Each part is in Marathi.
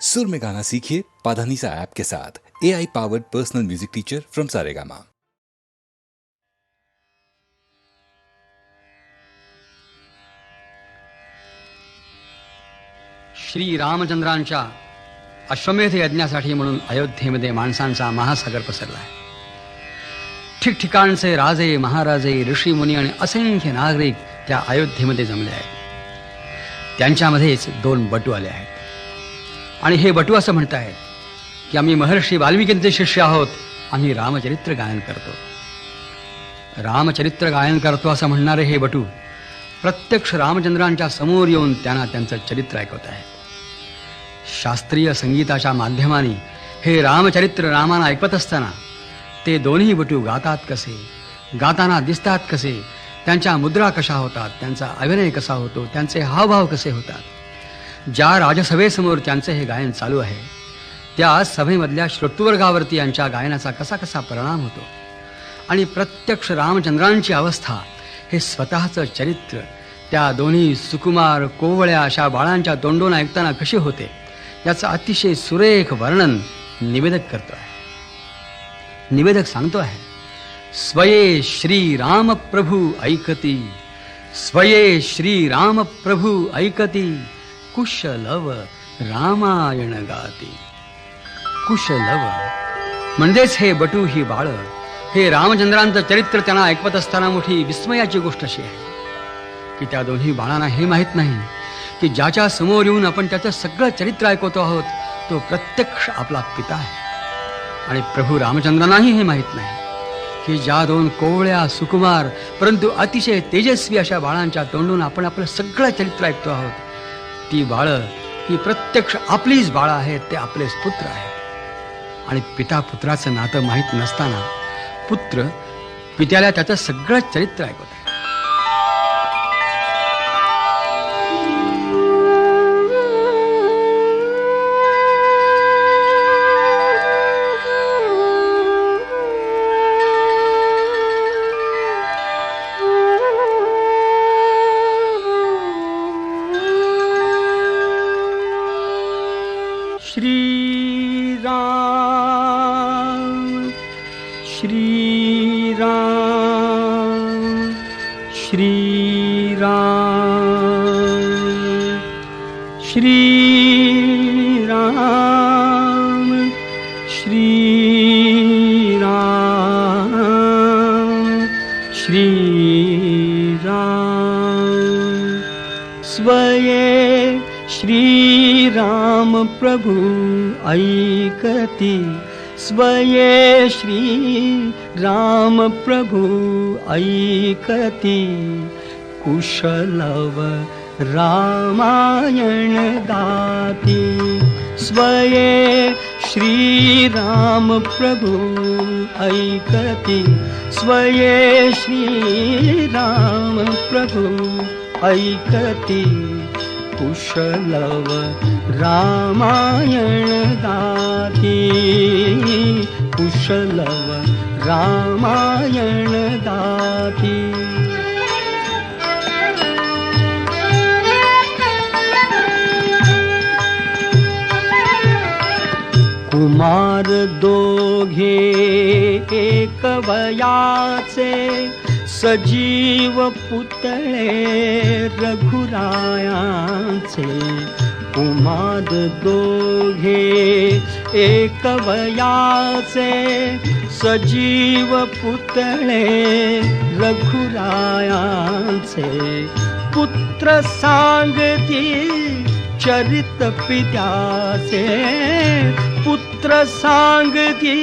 सुर में गाना सीखिए पाधानीसा ऐप के साथ। AI powered personal music teacher from Saregama. Shri रामचंद्रांच्या अश्वमेध यज्ञासाठी म्हणून अयोध्येमध्ये माणसांचा महासागर पसरला आहे. ठिकठिकाणचे राजे, महाराजे, ऋषी मुनी आणि असंख्य नागरिक त्या अयोध्येमध्ये जमले आहेत. त्यांच्यामध्येच 2 बटू आले आहेत आणि हे बटू असं म्हणतायत की आम्ही महर्षी वाल्मिकींचे शिष्य आहोत, आम्ही रामचरित्र गायन करतो. रामचरित्र गायन करतो असं म्हणणारे हे बटू प्रत्यक्ष रामचंद्रांच्या समोर येऊन त्यांना त्यांचं चरित्र ऐकवत आहेत. शास्त्रीय संगीताच्या माध्यमाने हे रामचरित्र रामाना ऐकत असताना ते दोन्ही बटू गातात कसे, गाताना दिसतात कसे, त्यांच्या मुद्रा कशा होतात, त्यांचा अभिनय कसा होतो, त्यांचे हावभाव कसे होतात. ज्या राजसभेसमोर त्यांचे हे गायन चालू आहे त्या सभेमधल्या श्रोतृवर्गावरती यांच्या गायनाचा कसा कसा परिणाम होतो आणि प्रत्यक्ष रामचंद्रांची अवस्था, हे स्वतःचं चरित्र त्या दोन्ही सुकुमार कोवळ्या अशा बाळांच्या तोंडून ऐकताना कशी होते याचं अतिशय सुरेख वर्णन निवेदक करतो आहे. निवेदक सांगतो आहे, स्वये श्री राम प्रभू ऐकती, स्वये श्री राम प्रभू ऐकती, कुशलव रामायण गाती. कुशलव म्हणजेच हे बटू, ही बाळ, हे रामचंद्रांचं चरित्र त्यांना ऐकवत असताना मोठी विस्मयाची गोष्ट अशी आहे की त्या दोन्ही बाळांना हे माहीत नाही की ज्याच्या समोर येऊन आपण त्याचं सगळं चरित्र ऐकवतो आहोत तो प्रत्यक्ष आपला पिता आहे. आणि प्रभू रामचंद्रांनाही हे माहीत नाही की ज्या 2 कोवळ्या सुकुमार परंतु अतिशय तेजस्वी अशा बाळांच्या तोंडून आपण आपलं सगळं चरित्र ऐकतो आहोत, ती बाळं ही प्रत्यक्ष आपलीच बाळं आहेत, ते आपलेच पुत्र आहेत. आणि पिता पुत्राचं नातं माहीत नसताना पुत्र पित्याला त्याचं सगळं चरित्र ऐकवत आहे. स्वये श्री राम प्रभु ऐकती, स्वये श्री राम प्रभु ऐकती, कुशलव रामायण गाती. स्वये श्री राम प्रभु ऐकती, स्वये श्री राम प्रभु ऐकती, कुशलव रामायण गाती, कुशलव रामायण गाती. कुमार दोघे एक वयाचे, सजीव पुतळे रघुरायांचे. कुमार दोघे एक वयाचे, सजीव पुतळे रघुरायांचे. पुत्र सांगती चरित पित्याचे, पुत्र सांगती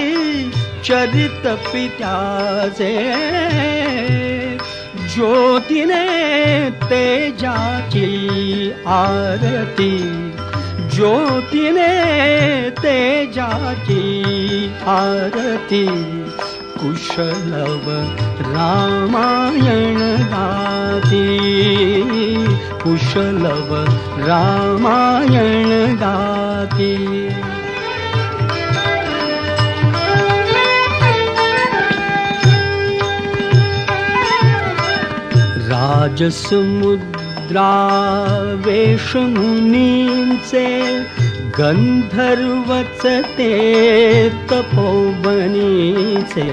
चरित पित्याचे. ज्योतीने तेजाची आरती, ज्योतीने तेजाची आरती. कुशलव रामायण गाती, कुशलव रामायण गाती. राजसमुद्रा वेशमुनींचे गंधर्वच ते तपोवनीचे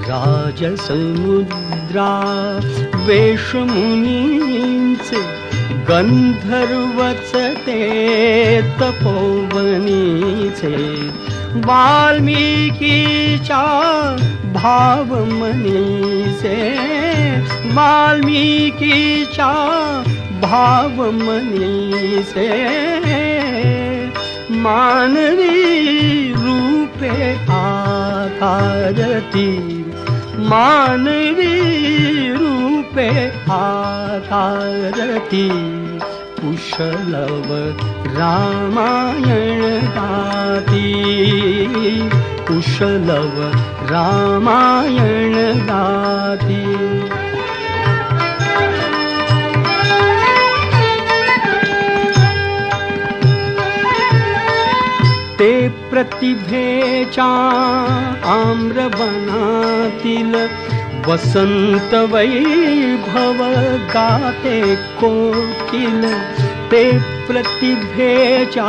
राजसमुद्रा वेशमुनींचे गंधर्वच ते तपोवनीचे वाल्मिकीच्या भावमनीचे वाल्मिकीच्या भावमनीचे मानवी रूपे आकारती मानवी रूपे आकारती कुशलव रामायण गाती कुशलव रामायण गाती ते प्रतिभेच्या आम्रवनातील वसंत वैभव गाते कोकिल ते प्रतिभेच्या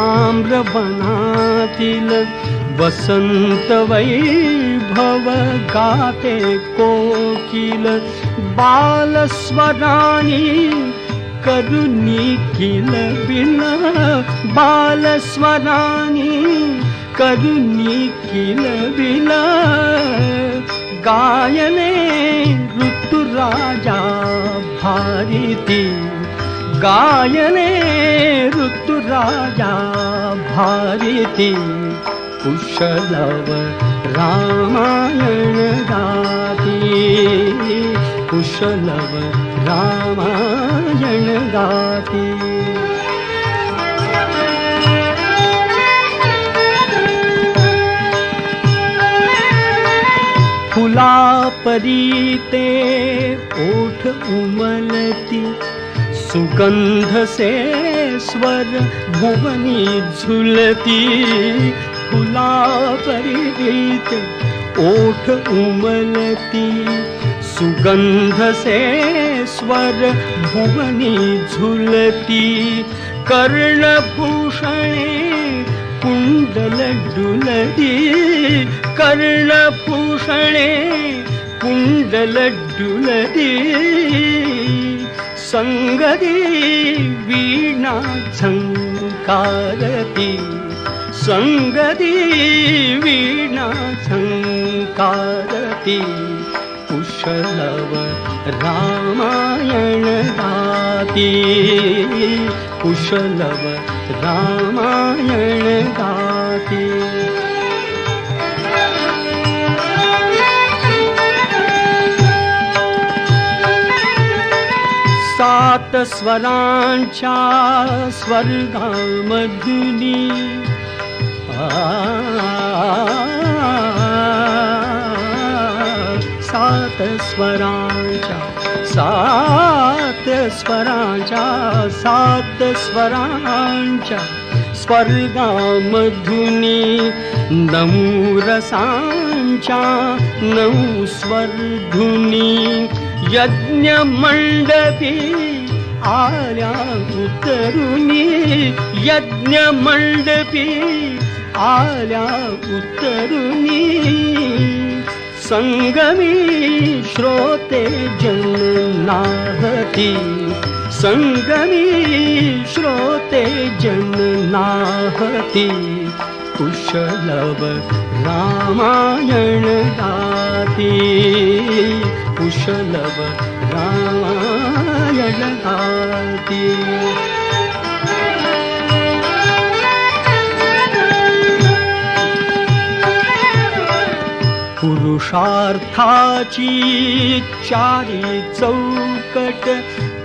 आम्रवनातील वसंत वैभव गाते कोकिल बालस्वरानी करुणी किल बिल बालस्वरानी करुणी किल बिल गायने ऋतुराजा भारती गायने ऋतुराजा भारती कुशलव रामायण गाती कुशलव रामायण गाती फुलापरी ते ओठ उमलती सुगंध से स्वर भुवनी झुलती फुलापरी ते ओठ उमलती सुगंध से स्वर भुवनी झुलती कर्णभूषणे कुंडल डुलती कर्णभूषणे कुंडल डुलती संगती वीणा झंकारती संगती वीणा झंकारती कुशलव रामायण गाती कुशलव रामायण गाती सात स्वरांच्या स्वर्गामधुनी सात स्वरांच्या स्वर्गामधुनी नऊ रसांच्या नऊ स्वरधुनी यज्ञ मंडपी आल्या उतरुनी यज्ञ मंडपी आल्या उतरुनी संगमी श्रोते जननाहती संगमी श्रोते जननाहती कुशलव रामायण गाती कुशलव रामायण गाती पुरुषार्थाची चारी चौकट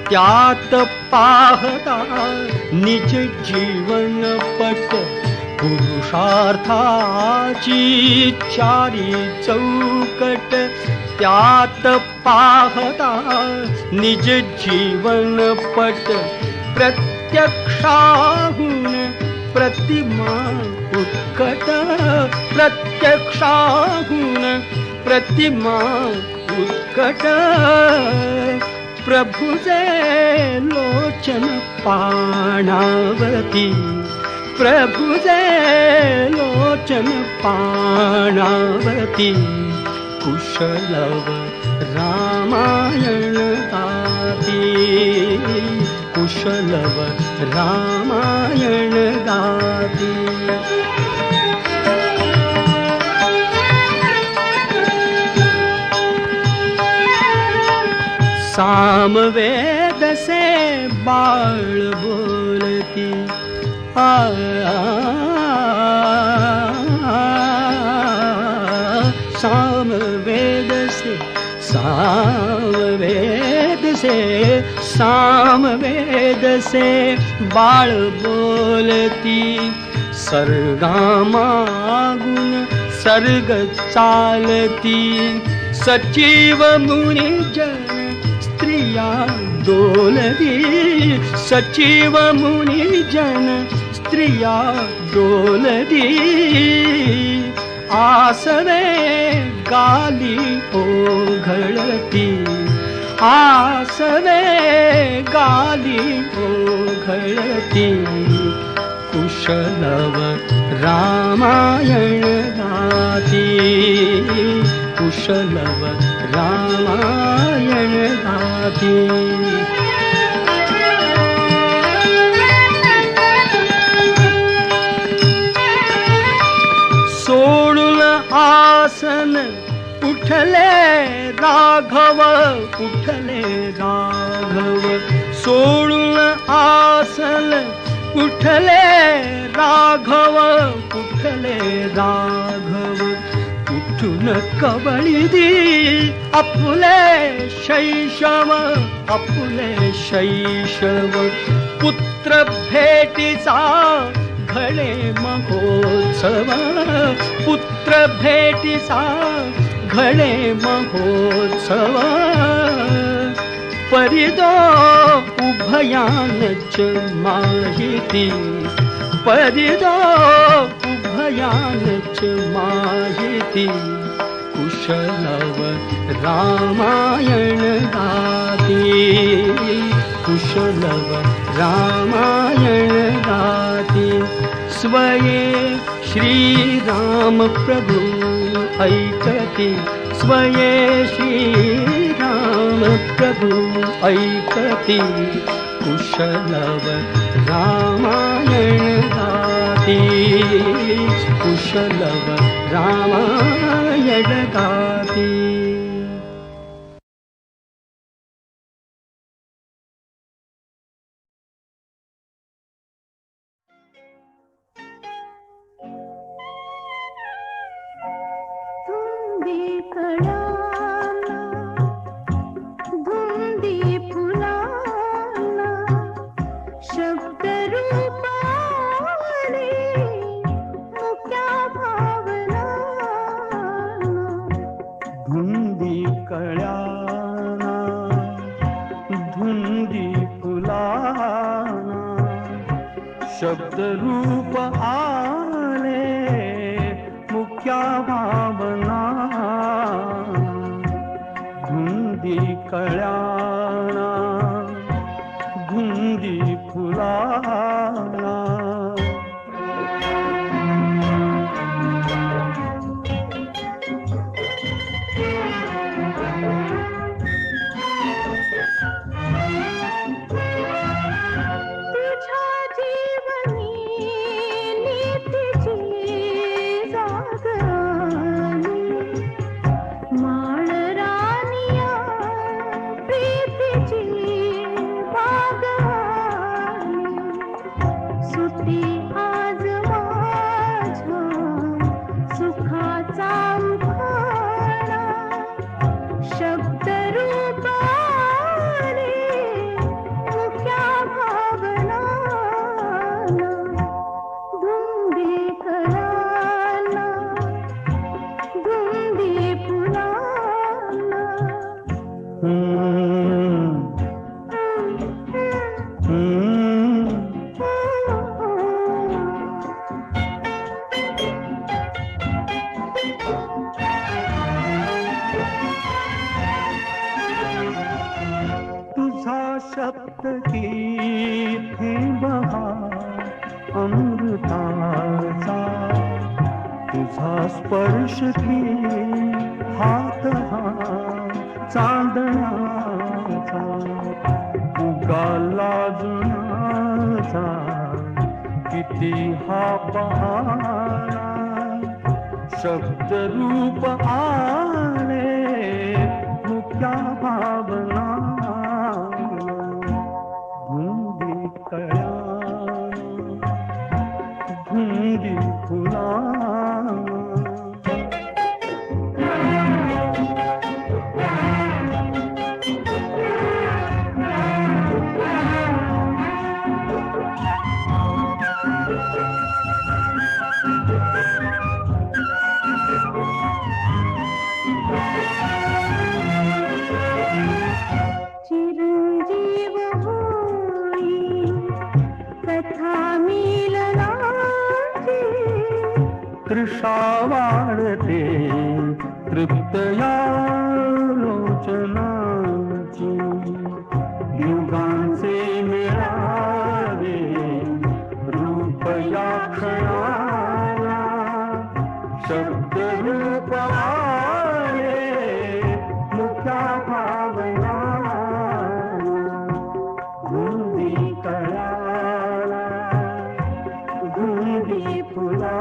त्यात पाहता निज जीवनपट पुरुषार्थाची चारी चौकट त्यात पाहता निज जीवनपट प्रत्यक्षाहून प्रतिमा उत्कट प्रत्यक्षाहून प्रतिमा उत्कट प्रभुजे लोचन पाणावती प्रभुजे लोचन पाणावती कुशलव रामायण गाती कुशलव रामायण गाती सामवेद से बाळ बोलती सामवेद से बाळ बोलती सर्गामागुण सर्ग चालती सचिव मुनिजन स्त्रिया डोलती सचिव मुनिजन स्त्रिया डोलती आसवे गाली ओघळती आसवे गाली ओघळती कुशलव रामायण गाती कुशलव रामायण गाती सोडून आसन उठले राघव सोडून आसन उठले राघव उठून कवळी दी आपुले शैशव पुत्र भेटीचा घडे महोत्सव पुत्र भेटीचा घडे महोत्सव परिदो उभयानच माहिती परिदो उभयानच माहिती कुशलव रामायण गाती कुशलव रामायण गाती स्वये श्रीराम प्रभु ऐकती स्वये श्रीराम प्रभु ऐकती कुशलव रामायण गाती कुशलव रामायण गाती शब्द रूप आले मुख्या भावना धुंदी कळ्याना धुंदी फुलाना माळ रानिया हाताचा तुझा स्पर्श घे हात हा चांदण्याचा उगाला जुनाचा किती हा पहारा शब्द रूप आले मुक्या भावना धुंदी कळ्या धुंदी फुला चिरंजीव होई कथा मिलनाची तृषा वाढते तृप्तया लोचनाची युगांचे मिळावे रूप या क्षणाला शब्द रूप आले मुक्या भावना धुंदी कळाला धुंदी फुला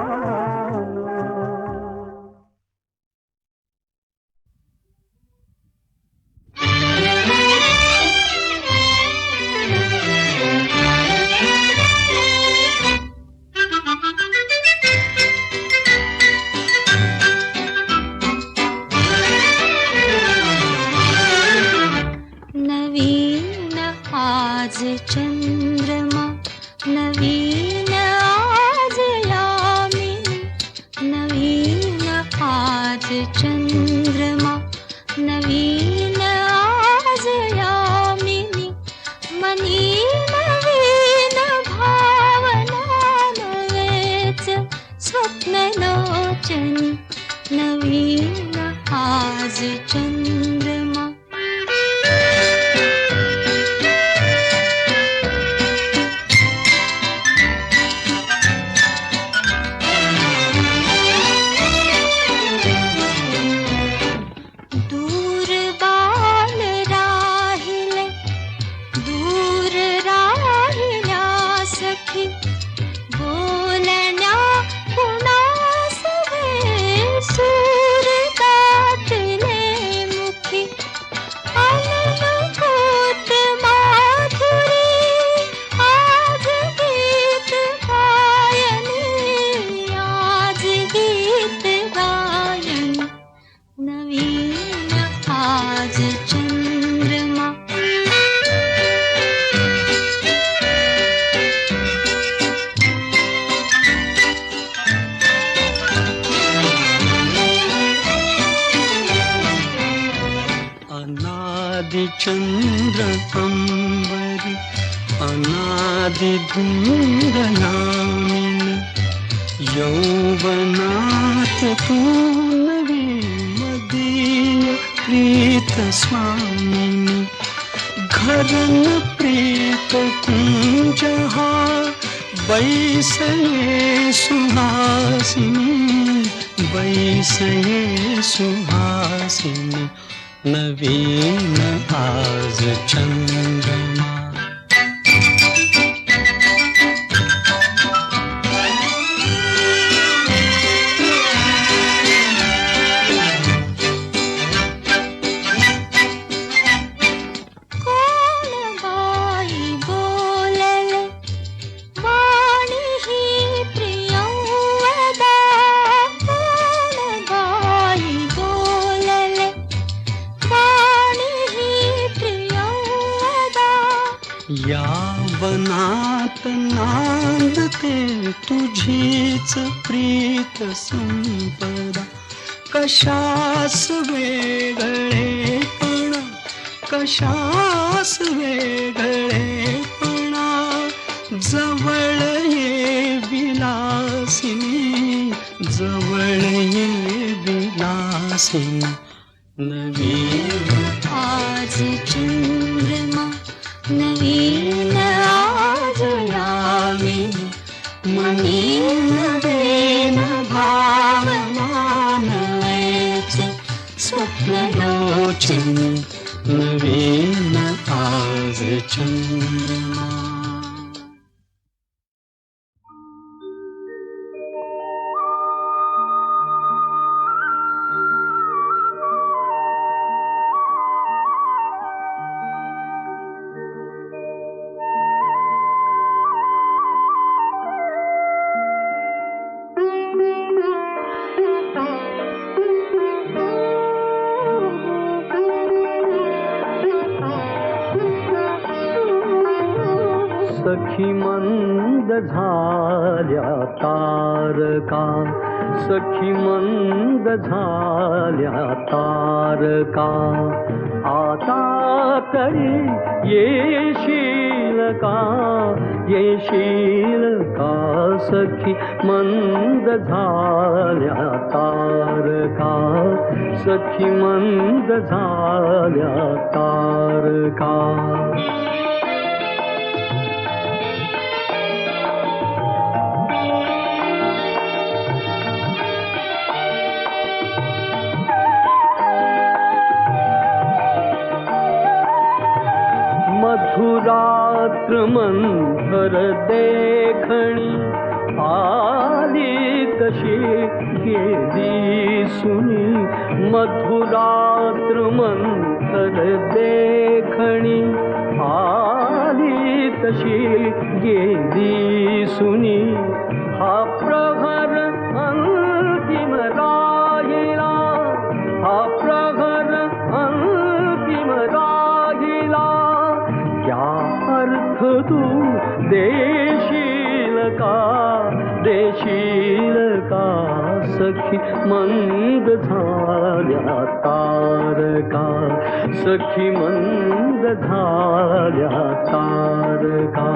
नवीन आज चंद्रमा नवीन आज यामिनी नवीन आज चंद्रमा नवीन आज यामिनी मनी नवीन भावना नवेच स्वप्न लोचनी नवीन आज चंद्रमा दूर बाल राहिले दूर राहिल्या सखी बोलण्या कुणास वे सूर दाटले मुखी अननुभूत माधुरी आज गीत गायनी आज गीत गायनी नवीन आज चंद्रमा अनादि चंद्र अंबरी अनादि धुंदनामिनी यौवनात तू नवी मदीय प्रीत स्वामिनी घरन प्रीत कुंज हा बैसये सुहासिनी बैसये सुहासिनी नवीन आज चंद्रमा कोण बाई बोलले वाणी ही प्रियवदा कोण बाई बोलले वाणी ही प्रियवदा या वनात नांदते तुझीच प्रीत संपदा कशास वेगळेपणा कशास वेगळेपणा जवळ ये विलासिनी जवळ ये विलासिनी नवीन आज चंद्रमा नवीन आज यामिनी मनी नवीन भावना नयचे स्वप्नलोचनी नवीन आज चंद्रमा. सखी मंद झाल्या तारका, सखी मंद झाल्या तारका, आता तरी येशील का, येशील का. सखी मंद झाल्या तारका, सखी मंद झाल्या तारका. मधुरात्र मंथर देखणी, आली तशी गेली सुनी. मधुरात्र मंथर देखणी, आली तशी गेली सुनी. हा प्रहर अंतिम राहिला, हा प्रहर अंतिम राहिला. क्या अर्थ तू देशील का, देशील का. सखी मंद झाल्या तारका, सखी मंद झाल्या तारका.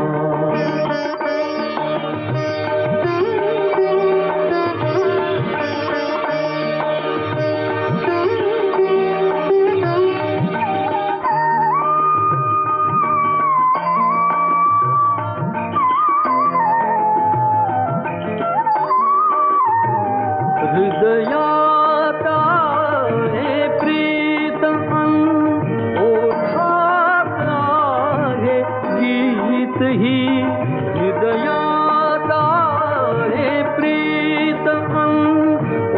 हृदयात आहे प्रीत ओठात आहे गीत ही. हृदयात आहे प्रीत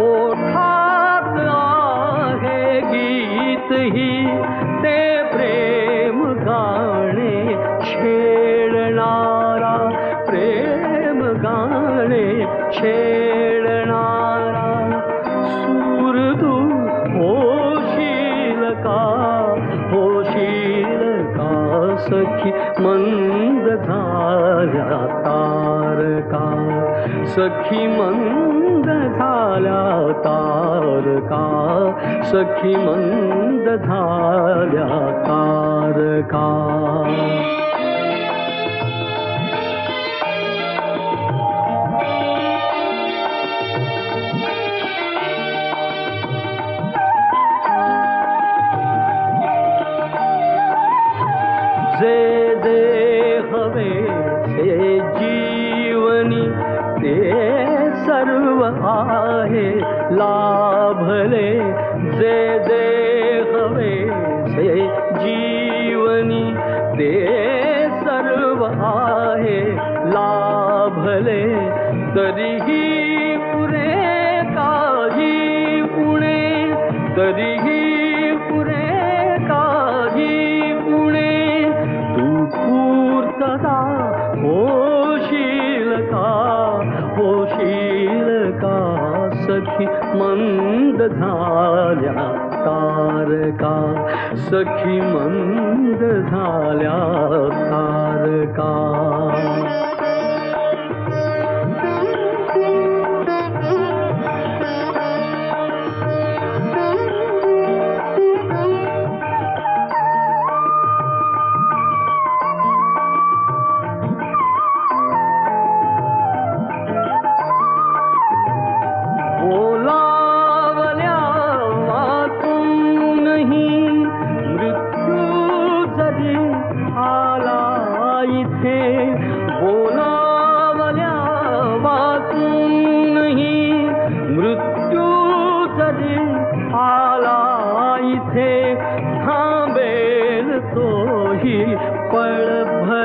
ओठात आहे गीत ही. ते प्रेम गाणे छेडणारा, प्रेम गाणे छेडणारा. सूर तू होशील का, होशील का. सखी मंद झाल्या तारका, सखी मंद झाल्या तारका, सखी मंद झाल्या तारका. जे जे हवे से जीवनी, ते सर्व आहे लाभले. जे जे हवे से जीवनी, ते सर्व आहे लाभले. तरीही पुरे काही उणे, तरीही पुरे काही उणे. तू पूर्तता होशील का, होशील का. सखी मंद झाल्या तारका, सखी मंद झाल्या तारका. बोलावल्या वाचूनही मृत्यू जरी आला इथे. बोल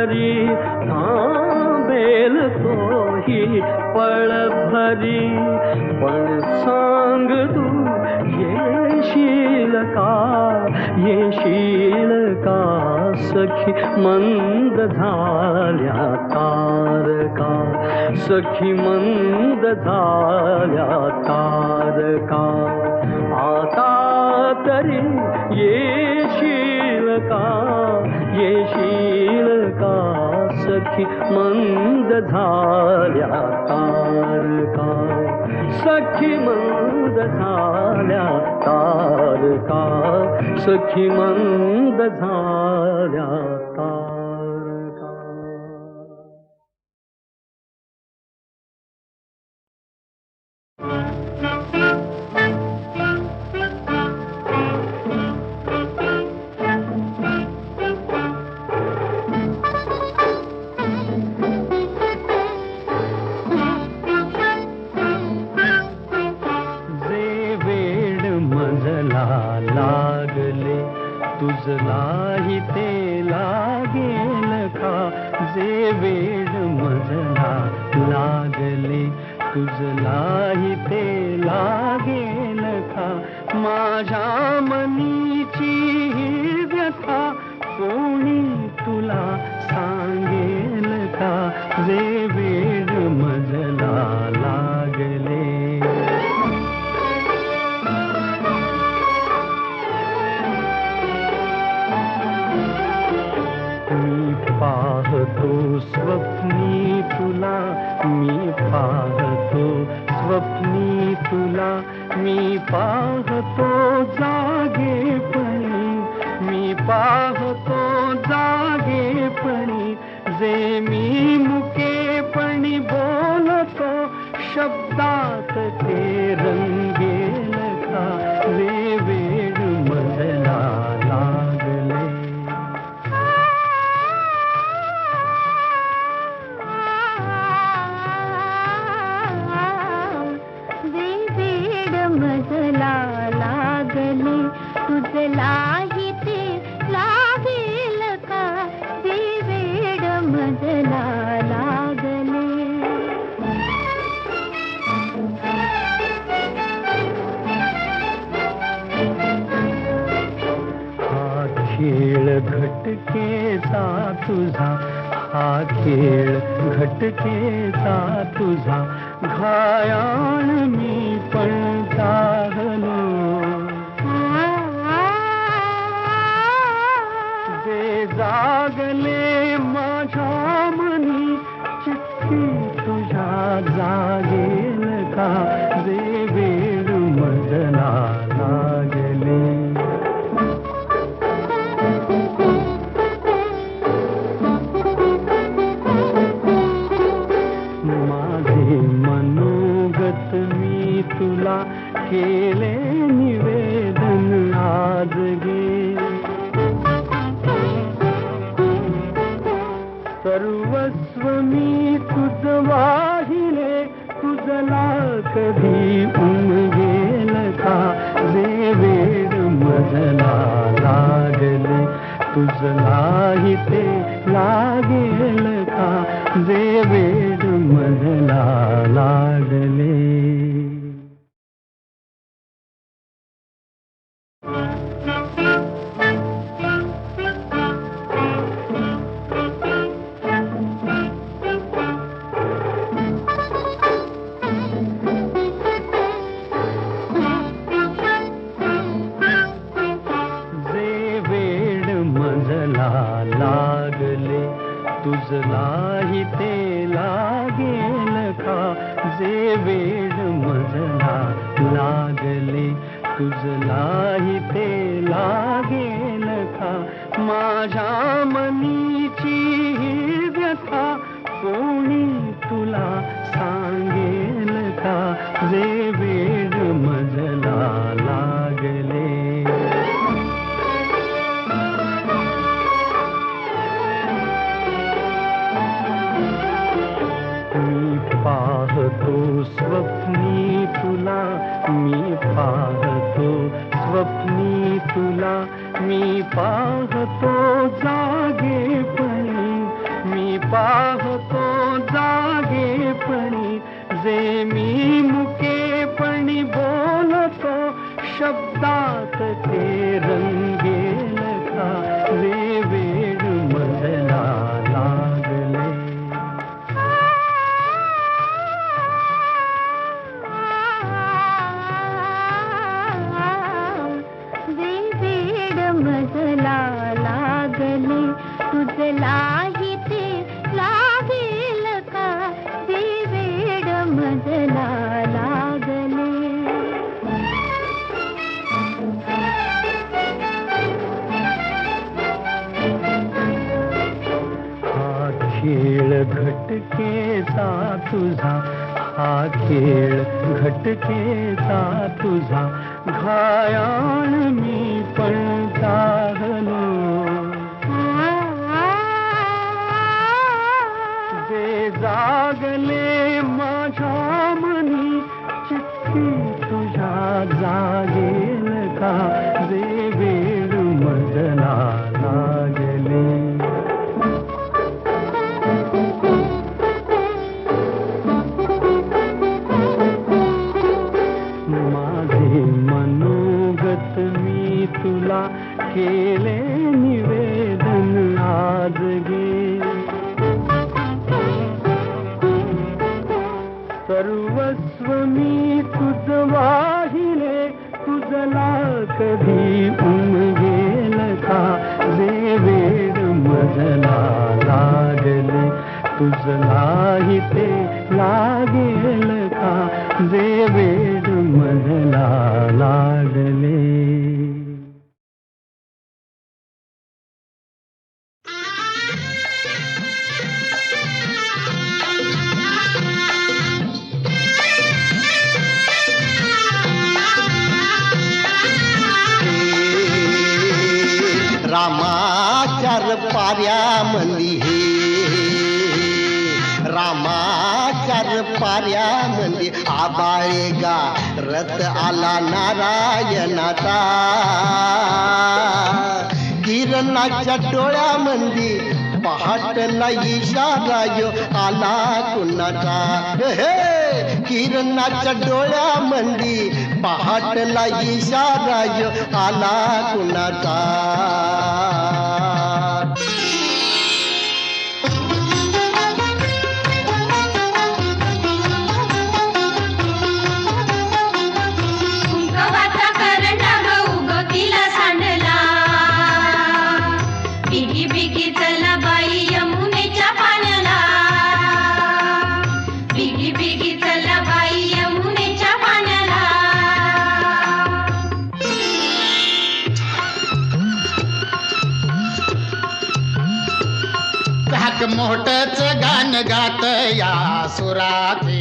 भरी थांबेल तोही पळ भरी पण सांग तू येशील का सखी मंद झाल्या तारका सखी मंद झाल्या तारका आता तरी येशील का सखी मंद झाल्या तारका सखी मंद झाल्या तारका सखी मंद झाल्या तारका. लागले तुझलाही ते लागेल का जे वेड मजला लागले तुझलाही ते लागेल का माझ्या मनीची ही व्यथा कोणी तुला सांगेल का जे वेड मजला लागले. पाहतो स्वप्नी तुला मी पाहतो स्वप्नी तुला मी पाहतो जागेपणी मी पाहतो जागेपणी जे मी मुकेपणी बोलतो शब्दात ते रंगेल का जे वेड मजला लागले. मजला लागले तुझलाही ते लागेल का ते वेड मजला लागले. हा खेळ घटकेचा तुझा हा खेळ घटकेचा तुझा घायाळ मी पण चाहलो जे जागले माझ्या मनी चिठ्ठी तुझ्या जागेल का जे वेड मजला लागले. मनोगत मी तुला केले निवेदन आज गे सर्वस्व मी तुझ वाहिले तुझला कधी उमगेल का जे वेड मजला लागले तुझलाही ते लागेल का जे वेड मजला लागले. लागले तुझलाही ते लागेल का जे वेड मजला लागले तुझलाही ते लागेल का माझ्या मनीची ही व्यथा कोणी तुला सांगेल का जे वेड मजला लागले. पाहतो स्वप्नी तुला मी पाहतो स्वप्नी तुला मी पाहतो जागेपणी पाहतो जागेपणी, जे मी मुकेपणी बोलतो, शब्दात ते रंगेल का, जे वेळ मजला लागले. जे वेड मजला लागले, तुझलाही ते लागेल का, जे वेड मजला लागले. हा खेळ घटकेचा तुझा, हा खेळ घटकेचा तुझा, घायाळ मी पण जागलो. जे जागले माझ्या मनी, चिठ्ठी तुझ्या जागेल का, जे वेळ मजला लागले. माझे मनोगत मी तुला केले निवेदन आज गे. सर्वस्व मी तुझ वाहिले, तुझला कधी उमगेल का, जे वेळ मजला लागले, तुझलाही ते लागेल का, जे वेळ मजला लागले. रामाचार पाऱ्यामंदी हे, रामाचार पाऱ्यामंदी आबाळे गा रथ आला नारायणाचा. किरणाच्या डोळ्यामंदी पहाटला इशारा यो आला कुणाचा. हे किरणाच्या डोळ्यामंदी पहाटला इशारा यो आला कुणाचा. कुंकवाचा करंडा उगवतीला सांडला, बिगी बिगी चला बाई यमुनेच्या पाण्याला, बिगी बिगी चला बाई यमुनेच्या पाण्याला. धाक मोठच गाण गात या सुराचे.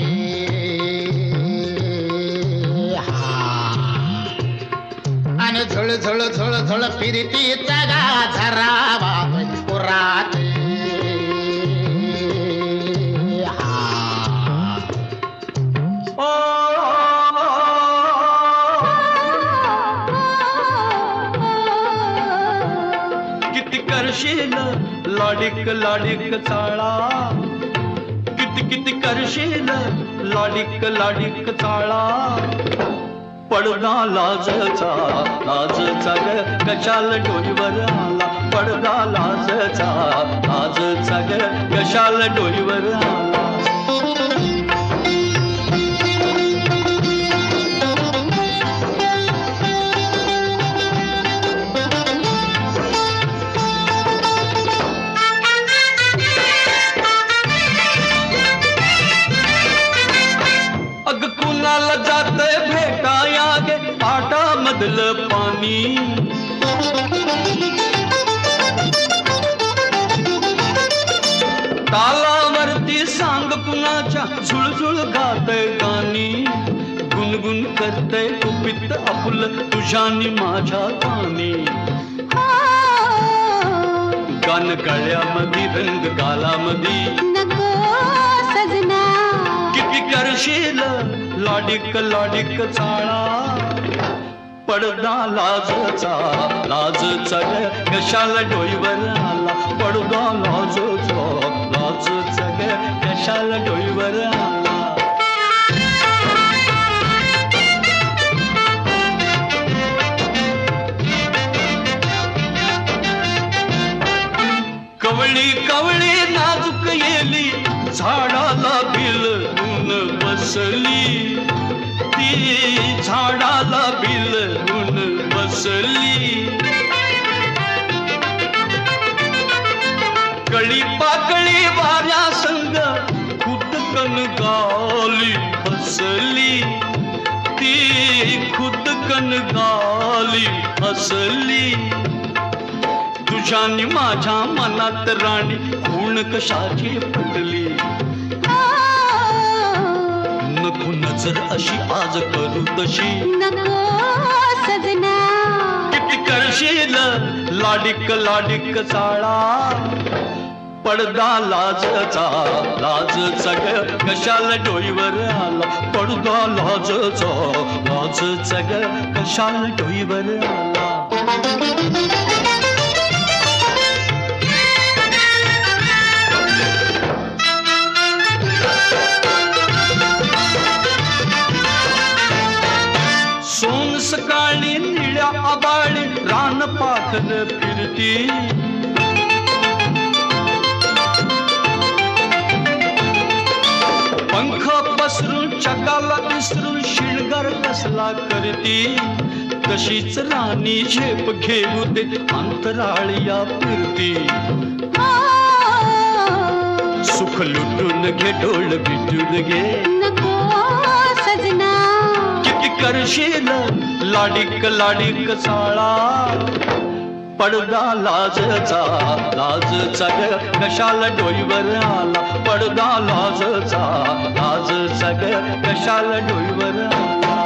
आणि झुळ झुळ झुळ झुळ फिरती चगा झरावा पुराते. किती करशील लाडिक लाडिक चाळा, किती किती करशील लाडिक लाडिक चाळा. पडदा लाजचा लाजचा ग कशाला डोईवर आला, पडदा लाजचा लाजचा ग कशाला डोईवर आला. अग कुणाला जातंय भेटाया गे पाटा मधलं पाणी. तालावरती सांग कुणाच्या झुळझुळ गातय गाणी. गुणगुण करतय कुपित आपुल तुझ्यानी माझ्या कानी. गान गळ्यामध्ये रंग गालामध्ये नको सजना, किती करशील लाडिक लाडिक चाळा. पडदा लाजचा लाजचा ग कशाला डोईवर आला, पडदा लाजचा लाजचा ग कशाला डोईवर आला. कवळी कवळी नाजूक येली झाडाला भिलून बसली, ती झाडाला भिलून बसली. कळी पाकळी वाऱ्या संग खुदकन गाली हसली, ती खुदकन गाली हसली. तुझ्यानी माझ्या मनात राणी खूण कशाची पडली. नको नजर अशी आज करू तशी, नको सजना. किती करशील लाडिक लाडिक चाळा, पडदा लाजचा लाजचा ग कशाला डोईवर आला. पडदा लाजचा लाजचा ग कशाला डोईवर आला. सोन सकाळी निळ्या आबाळी रान पाखर फिरती. पंख पसरून चकाला विसरून शिणगार कसला करती. तशीच राणी झेप घेऊ दे अंतराळिया फिरती. सुख लुटून घे डोळ बिटून घे, नको सजना. किती करशील लाडिक लाडिक चाळा, पडदा लाजचा लाजचा ग कशाला डोईवर आला. पडदा लाजचा लाजचा ग कशाला डोईवर आला.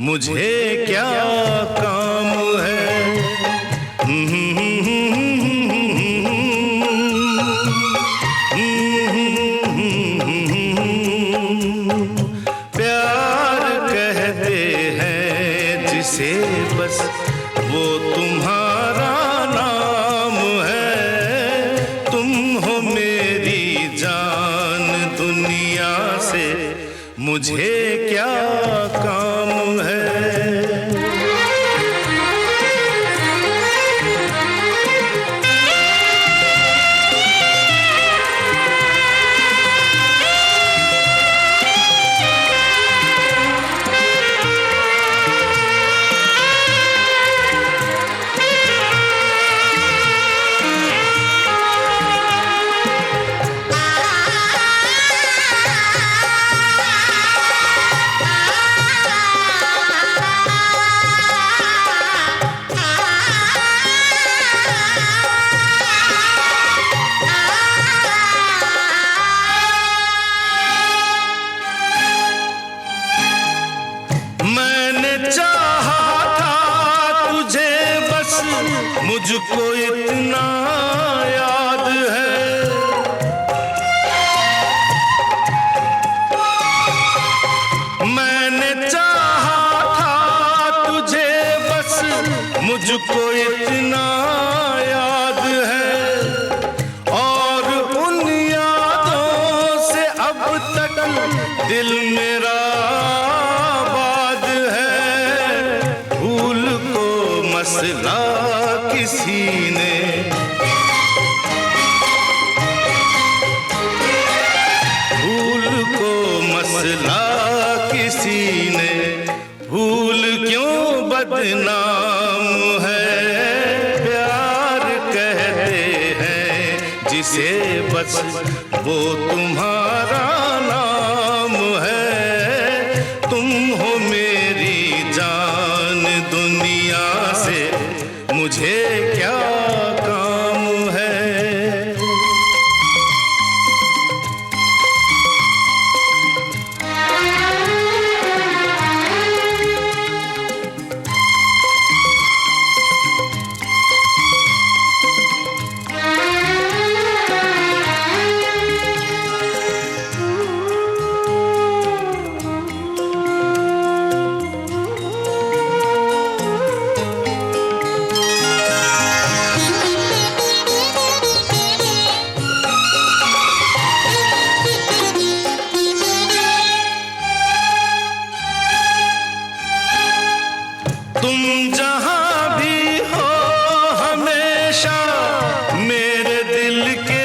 मुझे क्या काम है। प्यार कहते हैं जिसे बस वो तुम्हारा नाम है। तुम हो मेरी जान दुनिया से मुझे क्या काम है। मुझको इतना याद है, मैंने चाहा था तुझे बस मुझको इतना याद है। और उन यादों किसी ने भूल क्यों बदनाम है। प्यार कहते हैं जिसे बस वो तुम्हारा नाम है। तुम हो मेरी जान, दुनिया से मुझे क्या काम है। तुम जहां भी हो हमेशा मेरे दिल के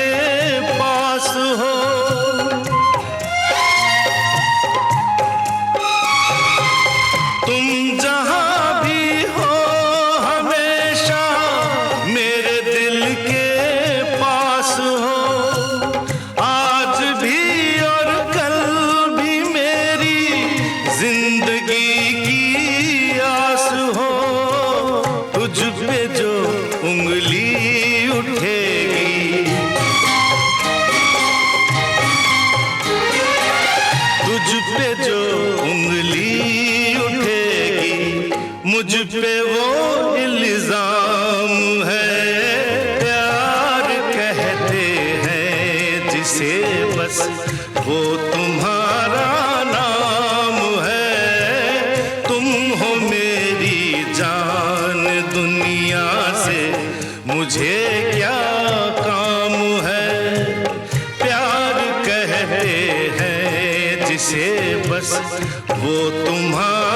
पास हो। तुम जहां भी हो हमेशा मेरे दिल के पास हो। आज भी और कल भी मेरी जिंदगी की आस हो। तुझ पे जो उंगली उठेगी, तुझ पे जो उंगली उठेगी, मुझ पे वो इल्जाम है। प्यार कहते हैं जिसे बस वो तुम्हारा नाम है। तुम हो मेरी जान, दुनिया से मुझे क्या काम है। प्यार कहते हैं जिसे बस वो तुम्हारा